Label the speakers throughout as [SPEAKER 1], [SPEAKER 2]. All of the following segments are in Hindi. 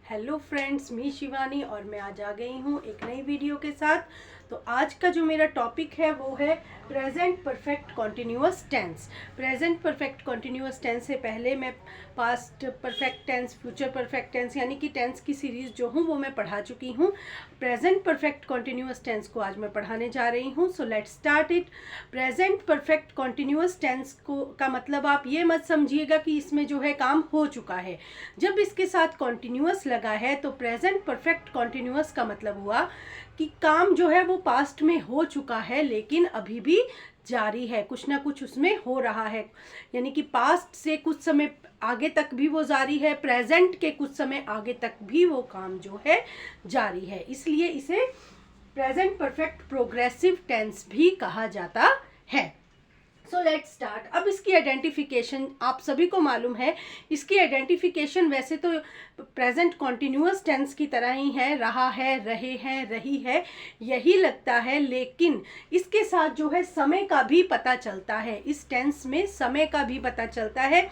[SPEAKER 1] हेलो फ्रेंड्स, मी शिवानी और मैं आज आ गई हूँ एक नई वीडियो के साथ। तो आज का जो मेरा टॉपिक है वो है present perfect continuous tense. Present perfect continuous tense से पहले मैं past perfect tense, future perfect tense यानी कि टेंस की सीरीज़ जो हूँ वो मैं पढ़ा चुकी हूँ। प्रेजेंट परफेक्ट कॉन्टिन्यूअस टेंस को आज मैं पढ़ाने जा रही हूँ। So let's start it. Present perfect continuous tense को का मतलब आप ये मत समझिएगा कि इसमें जो है काम हो चुका है। जब इसके साथ कॉन्टिन्यूअस लगा है तो प्रेजेंट परफेक्ट कॉन्टिन्यूअस का मतलब हुआ कि काम जो है वो पास्ट में हो चुका है लेकिन अभी भी जारी है, कुछ ना कुछ उसमें हो रहा है। यानी कि पास्ट से कुछ समय आगे तक भी वो जारी है, प्रेजेंट के कुछ समय आगे तक भी वो काम जो है जारी है। इसलिए इसे प्रेजेंट परफेक्ट प्रोग्रेसिव टेंस भी कहा जाता है। सो लेट्स स्टार्ट। अब इसकी आइडेंटिफिकेशन आप सभी को मालूम है। इसकी आइडेंटिफिकेशन वैसे तो प्रेजेंट कॉन्टिन्यूअस टेंस की तरह ही है, रहा है, रहे हैं, रही है, यही लगता है, लेकिन इसके साथ जो है समय का भी पता चलता है। इस टेंस में समय का भी पता चलता है।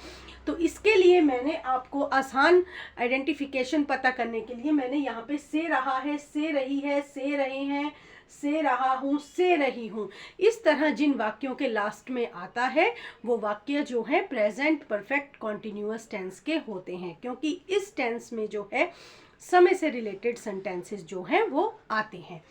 [SPEAKER 1] तो इसके लिए मैंने आपको आसान आइडेंटिफिकेशन पता करने के लिए मैंने यहाँ पे से रहा है, से रही है, से रहे हैं, से रहा हूँ, से रही हूँ, इस तरह जिन वाक्यों के लास्ट में आता है वो वाक्य जो है प्रेजेंट परफेक्ट कॉन्टिन्यूअस टेंस के होते हैं, क्योंकि इस टेंस में जो है समय से रिलेटेड सेंटेंसेस जो हैं वो आते हैं।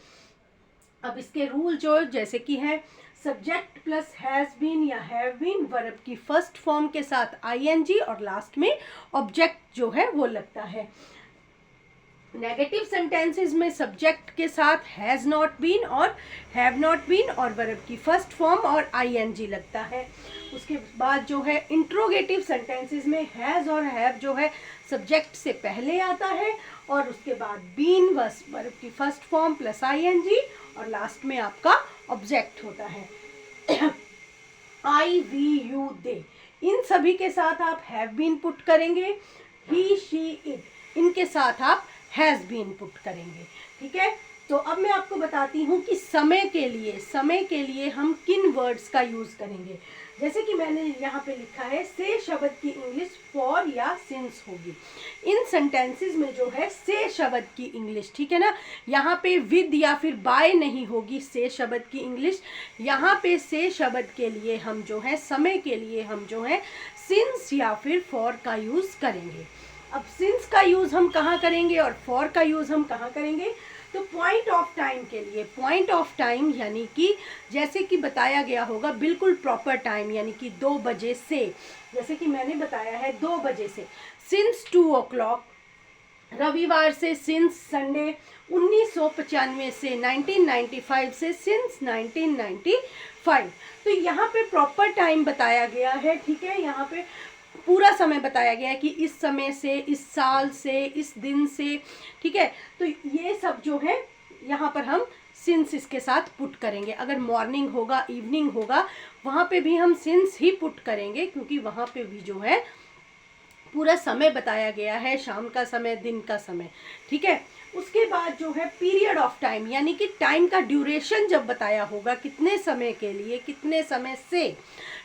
[SPEAKER 1] अब इसके रूल जो जैसे कि है सब्जेक्ट प्लस हैज बीन या हैव बीन, वर्ब की फर्स्ट फॉर्म के साथ आईएनजी और लास्ट में ऑब्जेक्ट जो है वो लगता है। नेगेटिव सेंटेंसेस में सब्जेक्ट के साथ हैज़ नॉट बीन और हैव नॉट बीन और वर्ब की फर्स्ट फॉर्म और आईएनजी लगता है। उसके बाद जो है इंट्रोगेटिव सेंटेंसेस में हैज़ और हैव जो है सब्जेक्ट से पहले आता है और उसके बाद बीन बस वर्ब की फर्स्ट फॉर्म प्लस आईएनजी और लास्ट में आपका ऑब्जेक्ट होता है। आई, वी, यू, दे, इन सभी के साथ आप हैव बीन पुट करेंगे। ही, शी, इट, इनके साथ आप हैज़ बीन पुट करेंगे। ठीक है, तो अब मैं आपको बताती हूँ कि समय के लिए हम किन वर्ड्स का यूज़ करेंगे। जैसे कि मैंने यहाँ पे लिखा है से शब्द की इंग्लिश फॉर या सिंस होगी। इन सेंटेंसेस में जो है से शब्द की इंग्लिश, ठीक है ना, यहाँ पे विद या फिर बाय नहीं होगी से शब्द की इंग्लिश। यहाँ पे से शब्द के लिए हम जो है समय के लिए हम जो है सिंस या फिर फॉर का यूज़ करेंगे। अब सिंस का यूज़ हम कहाँ करेंगे और फॉर का यूज़ हम कहाँ करेंगे? तो पॉइंट ऑफ टाइम के लिए, पॉइंट ऑफ टाइम यानी कि जैसे कि बताया गया होगा बिल्कुल प्रॉपर टाइम, यानी कि 2 बजे से, जैसे कि मैंने बताया है 2 बजे से, सिंस 2 o'clock, रविवार से सिंस संडे, 1995 से 1995 से सिंस 1995। तो यहाँ पे प्रॉपर टाइम बताया गया है। ठीक है, यहाँ पे पूरा समय बताया गया है कि इस समय से, इस साल से, इस दिन से। ठीक है, तो ये सब जो है यहाँ पर हम सिंस इसके साथ पुट करेंगे। अगर मॉर्निंग होगा, इवनिंग होगा, वहाँ पे भी हम सिंस ही पुट करेंगे, क्योंकि वहाँ पे भी जो है पूरा समय बताया गया है, शाम का समय, दिन का समय। ठीक है, उसके बाद जो है पीरियड ऑफ टाइम यानी कि टाइम का ड्यूरेशन जब बताया होगा, कितने समय के लिए, कितने समय से,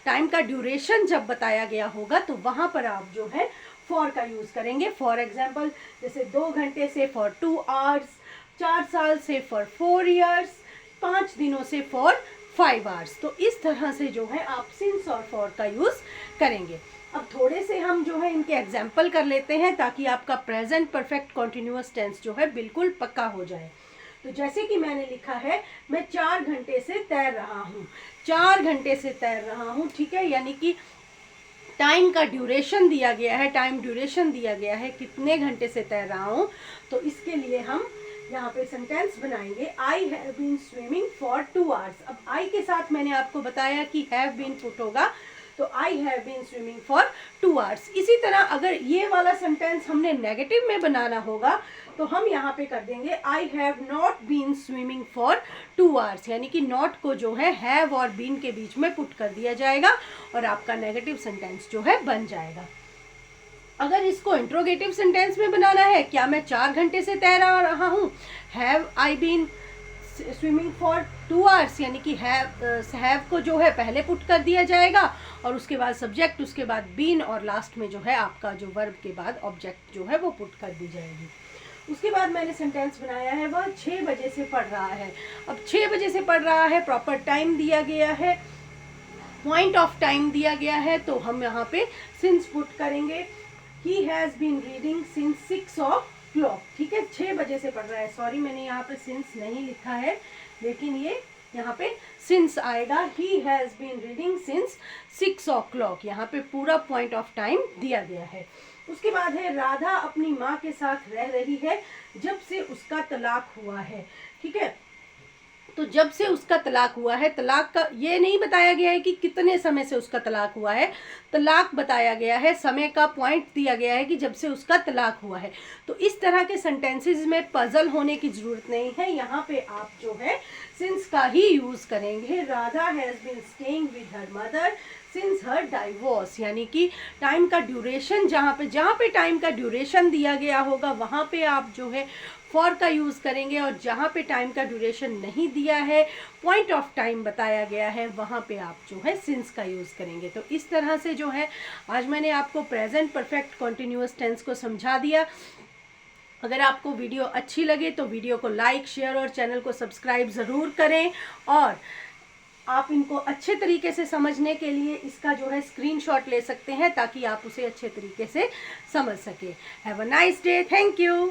[SPEAKER 1] टाइम का ड्यूरेशन जब बताया गया होगा तो वहाँ पर आप जो है फॉर का यूज़ करेंगे। फॉर एग्जाम्पल जैसे 2 घंटे से फॉर 2 आवर्स, 4 साल से फॉर 4 ईयर्स, 5 दिनों से फॉर 5 आवर्स। तो इस तरह से जो है आप सिंस और फॉर का यूज़ करेंगे। अब थोड़े से हम जो है इनके एग्जाम्पल कर लेते हैं ताकि आपका प्रेजेंट परफेक्ट कॉन्टिन्यूअस टेंस जो है बिल्कुल पक्का हो जाए। तो जैसे कि मैंने लिखा है मैं 4 घंटे से तैर रहा हूँ, 4 घंटे से तैर रहा हूँ। ठीक है, यानी कि टाइम का ड्यूरेशन दिया गया है, टाइम ड्यूरेशन दिया गया है कितने घंटे से तैर रहा हूँ। तो इसके लिए हम यहाँ पे सेंटेंस बनाएंगे I have been swimming for 2 hours. अब आई के साथ मैंने आपको बताया कि हैव बीन पुट होगा, तो I have been swimming for 2 hours. इसी तरह अगर ये वाला सेंटेंस हमने नेगेटिव में बनाना होगा तो हम यहाँ पे कर देंगे I have not been swimming for 2 hours, यानी कि नॉट को जो है हैव और बीन के बीच में पुट कर दिया जाएगा और आपका नेगेटिव सेंटेंस जो है बन जाएगा। अगर इसको इंट्रोगेटिव सेंटेंस में बनाना है, क्या मैं 4 घंटे से तैर रहा हूँ, have I been swimming for 2 hours, यानी कि हैव को जो है पहले पुट कर दिया जाएगा और उसके बाद सब्जेक्ट, उसके बाद बीन और लास्ट में जो है आपका जो वर्ब के बाद ऑब्जेक्ट जो है वो पुट कर दी जाएगी। उसके बाद मैंने सेंटेंस बनाया है, वह 6 बजे से पढ़ रहा है। अब 6 बजे से पढ़ रहा है, प्रॉपर टाइम दिया गया है, पॉइंट ऑफ टाइम दिया गया है, तो हम यहाँ पे सिंस पुट करेंगे। He has been reading since 6 o'clock, ठीक है, 6 बजे से पढ़ रहा है। सॉरी, मैंने यहाँ पे सिंस नहीं लिखा है, लेकिन ये यहाँ पे सिंस आएगा। He has been reading since 6 o'clock, यहाँ पे पूरा पॉइंट ऑफ टाइम दिया गया है। उसके बाद है, राधा अपनी माँ के साथ रह रही है जब से उसका तलाक हुआ है, ठीक है। तो जब से उसका तलाक हुआ है, तलाक का ये नहीं बताया गया है कि कितने समय से उसका तलाक हुआ है, तलाक बताया गया है, समय का पॉइंट दिया गया है कि जब से उसका तलाक हुआ है। तो इस तरह के सेंटेंसेस में पजल होने की ज़रूरत नहीं है, यहाँ पे आप जो है सिंस का ही यूज़ करेंगे। Radha has been staying with her mother since her divorce, यानी कि टाइम का ड्यूरेशन, जहाँ पे टाइम का ड्यूरेशन दिया गया होगा वहाँ पे आप जो है फॉर का यूज़ करेंगे, और जहाँ पे टाइम का ड्यूरेशन नहीं दिया है, पॉइंट ऑफ टाइम बताया गया है, वहाँ पे आप जो है सिंस का यूज़ करेंगे। तो इस तरह से जो है आज मैंने आपको प्रेजेंट परफेक्ट कॉन्टिन्यूअस टेंस को समझा दिया। अगर आपको वीडियो अच्छी लगे तो वीडियो को लाइक, शेयर और चैनल को सब्सक्राइब ज़रूर करें, और आप इनको अच्छे तरीके से समझने के लिए इसका जो है स्क्रीनशॉट ले सकते हैं ताकि आप उसे अच्छे तरीके से समझ सकें। Have a nice day, thank you.